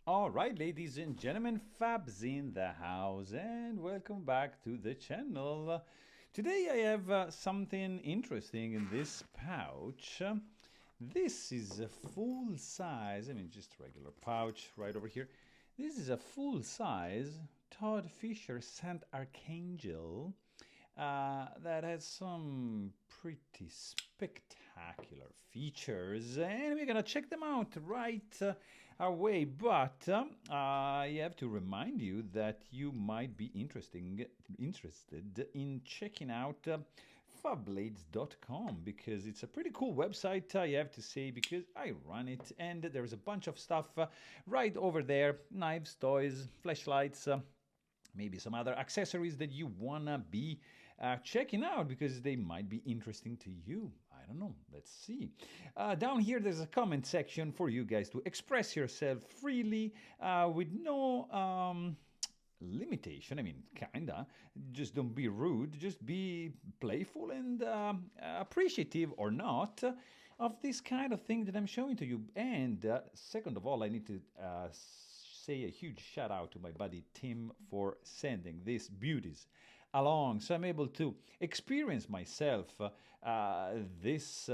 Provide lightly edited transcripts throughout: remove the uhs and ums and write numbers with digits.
All right, ladies and gentlemen, Fabs in the house, and welcome back to the channel. Today I have something interesting in this pouch. This is a full size, just regular pouch right over here. This is a full size Todd Fischer Saint Archangel that has some pretty spectacular features, and we're gonna check them out right away. But I have to remind you that you might be interested in checking out Fablades.com because it's a pretty cool website, I have to say, because I run it, and there's a bunch of stuff right over there: knives, toys, flashlights. Maybe some other accessories that you wanna be checking out because they might be interesting to you. I don't know. Let's see. Down here, there's a comment section for you guys to express yourself freely with no limitation. Kinda. Just don't be rude. Just be playful and appreciative or not of this kind of thing that I'm showing to you. And second of all, I need to say a huge shout out to my buddy Tim for sending these beauties along, so I'm able to experience myself this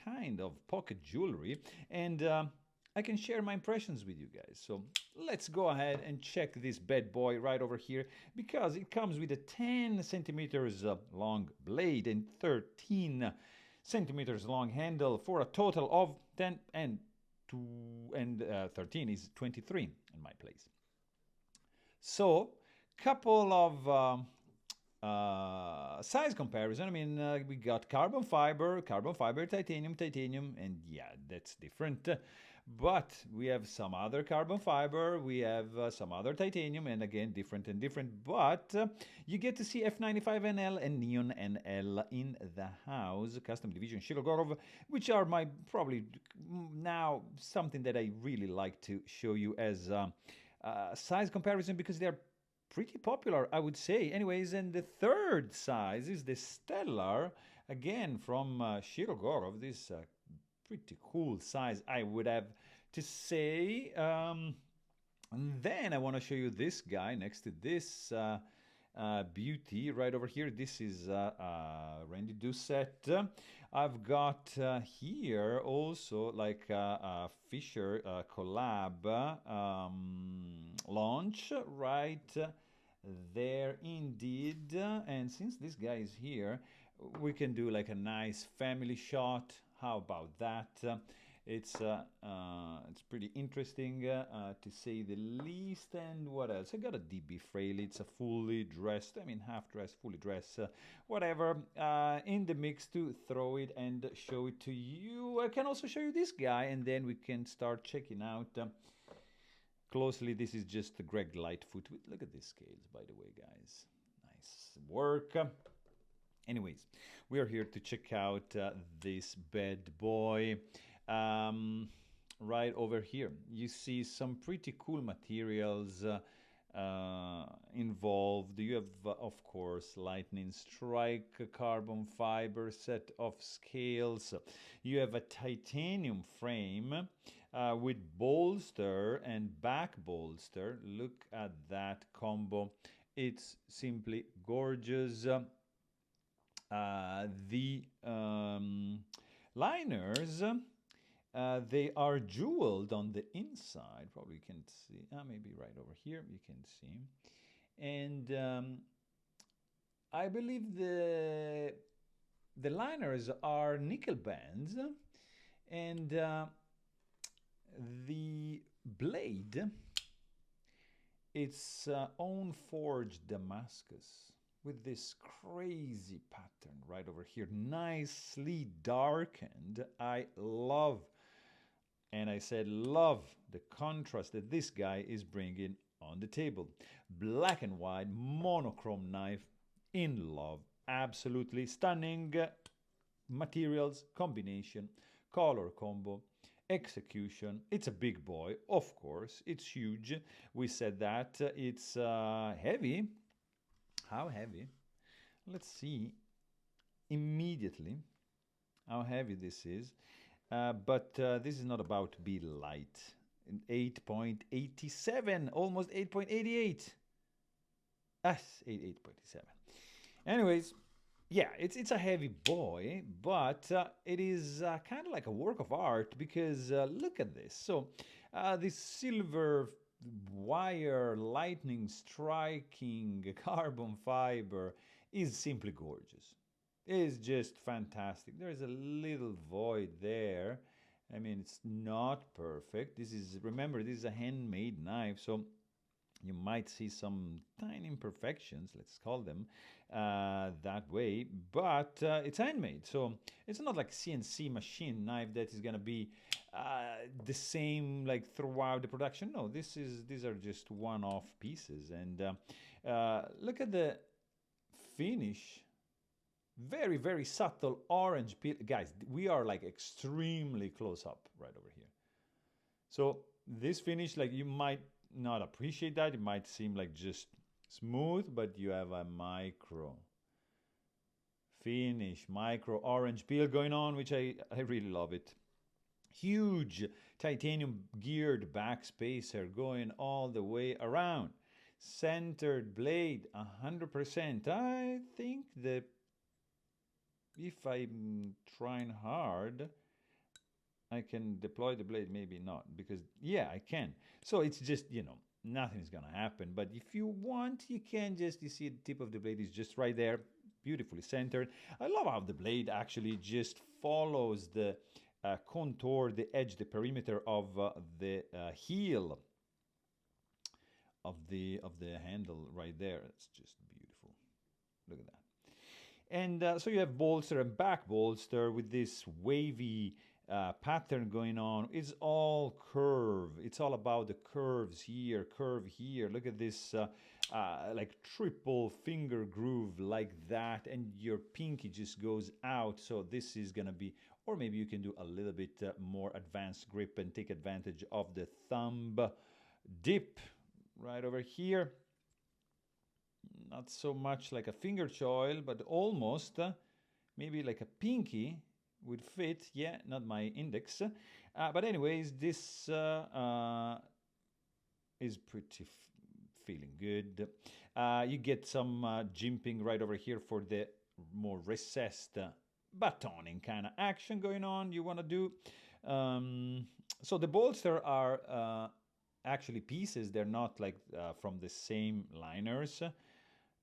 kind of pocket jewelry, and I can share my impressions with you guys. So let's go ahead and check this bad boy right over here, because it comes with a 10 centimeters long blade and 13 centimeters long handle for a total of 10 and 13 is 23 in my place. So couple of size comparison. We got carbon fiber, titanium, and yeah, that's different. But we have some other carbon fiber, we have some other titanium, and again, different and different. But you get to see F95NL and Neon NL in the house, custom division Shirogorov, which are my probably now something that I really like to show you as size comparison, because they're pretty popular, I would say. Anyways, and the third size is the Stellar, again from Shirogorov. This pretty cool size, I would have to say. And then I want to show you this guy next to this beauty right over here. This is Randy Doucette. I've got here also like a Fischer collab launch right there indeed. And since this guy is here, we can do like a nice family shot. How about that? It's pretty interesting to say the least. And what else? I got a DB Fraley. It's a fully dressed, half dressed, fully dressed, whatever, in the mix to throw it and show it to you. I can also show you this guy, and then we can start checking out closely. This is just the Greg Lightfoot. Look at these scales, by the way, guys. Nice work. Anyways, we are here to check out this bad boy. Right over here, you see some pretty cool materials involved. You have, of course, lightning strike, carbon fiber set of scales. You have a titanium frame with bolster and back bolster. Look at that combo. It's simply gorgeous. The liners, they are jeweled on the inside. Probably you can see, maybe right over here you can see. And I believe the liners are nickel bands, and the blade, it's own forged Damascus with this crazy pattern right over here, nicely darkened. I love, and I said love, the contrast that this guy is bringing on the table. Black and white monochrome knife, in love. Absolutely stunning materials combination, color combo, execution. It's a big boy, of course. It's huge. We said that. It's heavy. How heavy? Let's see immediately how heavy this is. But this is not about to be light. 8.87, almost 8.88. Yes, 8.87. Anyways, yeah, it's a heavy boy, but it is kind of like a work of art because look at this. So this silver wire lightning striking carbon fiber is simply gorgeous. It is just fantastic. There is a little void there. I mean, it's not perfect. This is, remember, this is a handmade knife, so you might see some tiny imperfections, let's call them that way, but it's handmade, so it's not like CNC machine knife that is going to be the same like throughout the production. No, these are just one-off pieces, and look at the finish. Very, very subtle orange peel. Guys, we are like extremely close up right over here. So this finish, like, you might not appreciate that. It might seem like just smooth, but you have a micro finish, micro orange peel going on, which I really love it. Huge titanium geared back spacer going all the way around. Centered blade, 100%. I think that if I'm trying hard, I can deploy the blade, maybe not, because yeah, I can. So it's just, nothing is gonna happen. But if you want, you can just, you see the tip of the blade is just right there, beautifully centered. I love how the blade actually just follows the contour, the edge, the perimeter of the heel of the handle right there. It's just beautiful. Look at that. And so you have bolster and back bolster with this wavy pattern going on. It's all curve. It's all about the curves here, curve here. Look at this like triple finger groove like that, and your pinky just goes out. So this is gonna be, or maybe you can do a little bit more advanced grip and take advantage of the thumb dip right over here. Not so much like a finger choil, but almost maybe like a pinky would fit. Yeah, not my index. But anyways, this is pretty feeling good. You get some jimping right over here for the more recessed batoning kind of action going on you want to do. So the bolster are actually pieces. They're not like from the same liners.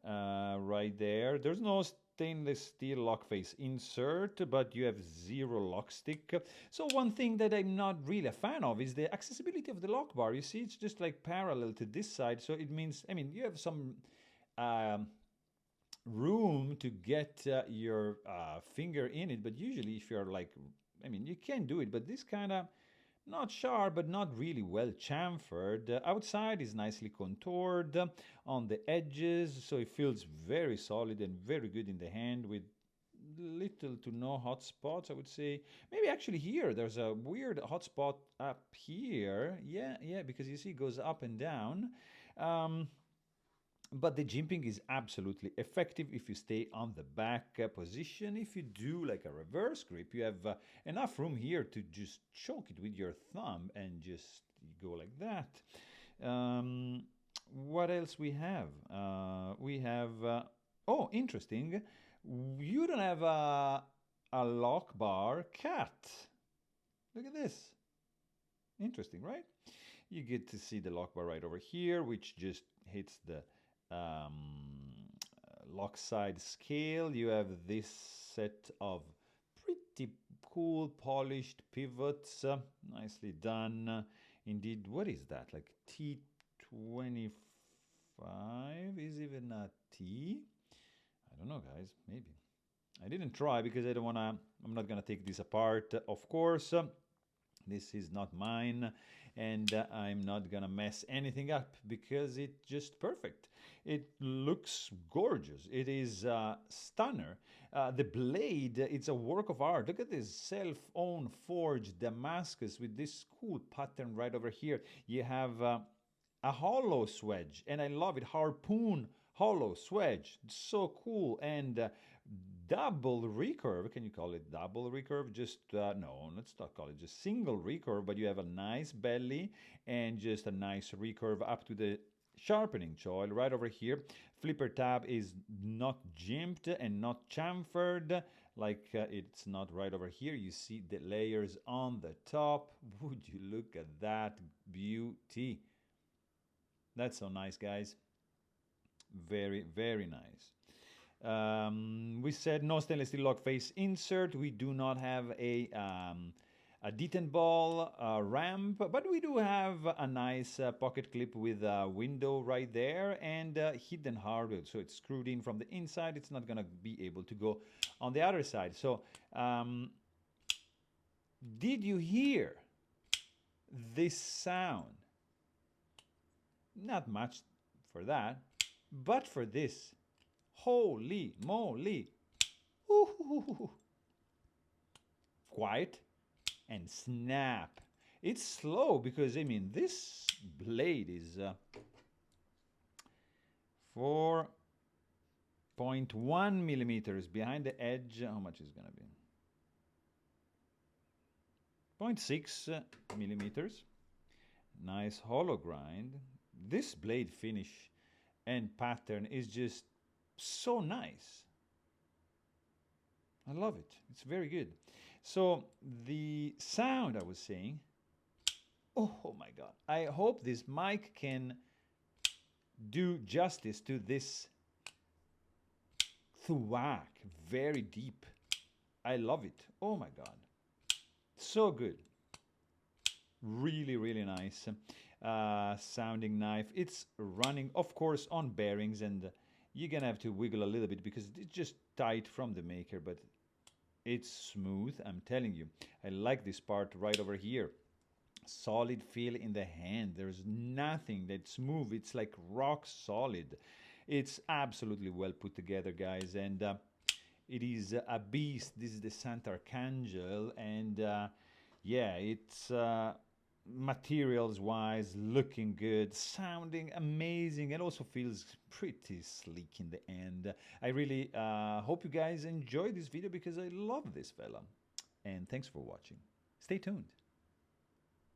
Right there. There's no stainless steel lock face insert, but you have 0 lock stick. So one thing that I'm not really a fan of is the accessibility of the lock bar. You see, it's just like parallel to this side. So it means, I mean, you have some room to get your finger in it, but usually if you're like, I mean, you can do it, but this kind of not sharp, but not really well chamfered. Outside is nicely contoured on the edges, so it feels very solid and very good in the hand with little to no hot spots, I would say. Maybe actually here, there's a weird hot spot up here. Yeah, because you see it goes up and down. But the jimping is absolutely effective if you stay on the back position. If you do like a reverse grip, you have enough room here to just choke it with your thumb and just go like that. What else we have? We have, oh, interesting. You don't have a lock bar cat. Look at this. Interesting, right? You get to see the lock bar right over here, which just hits the lock side scale. You have this set of pretty cool polished pivots, nicely done. Indeed, what is that? Like T25 is even a T? I don't know, guys. Maybe. I didn't try because I don't want to, I'm not going to take this apart, of course. This is not mine, and I'm not gonna mess anything up because it's just perfect. It looks gorgeous. It is stunner. The blade, it's a work of art. Look at this self-owned forged Damascus with this cool pattern right over here. You have a hollow swedge, and I love it. Harpoon hollow swedge, so cool, and double recurve. Can you call it double recurve? Just no, let's not call it just single recurve, but you have a nice belly and just a nice recurve up to the sharpening choil right over here. Flipper tab is not jimped and not chamfered, like it's not right over here. You see the layers on the top. Would you look at that beauty? That's so nice, guys. Very, very nice. We said no stainless steel lock face insert. We do not have a detent ball ramp, but we do have a nice pocket clip with a window right there and hidden hardware. So it's screwed in from the inside. It's not going to be able to go on the other side. So did you hear this sound? Not much for that, but for this. Holy moly. Ooh. Quiet and snap. It's slow because, I mean, this blade is 4.1 millimeters behind the edge. How much is going to be? 0.6 millimeters. Nice hollow grind. This blade finish and pattern is just so nice. I love it. It's very good. So the sound I was saying, oh my God. I hope this mic can do justice to this thwack. Very deep. I love it. Oh my God. So good. Really, really nice sounding knife. It's running, of course, on bearings, and you're gonna have to wiggle a little bit because it's just tight from the maker, but it's smooth. I'm telling you. I like this part right over here. Solid feel in the hand. There's nothing that's smooth. It's like rock solid. It's absolutely well put together, guys, and it is a beast. This is the Archangel, and yeah, it's materials wise looking good, sounding amazing, and also feels pretty sleek in the end. I really hope you guys enjoyed this video because I love this fella, and thanks for watching. Stay tuned.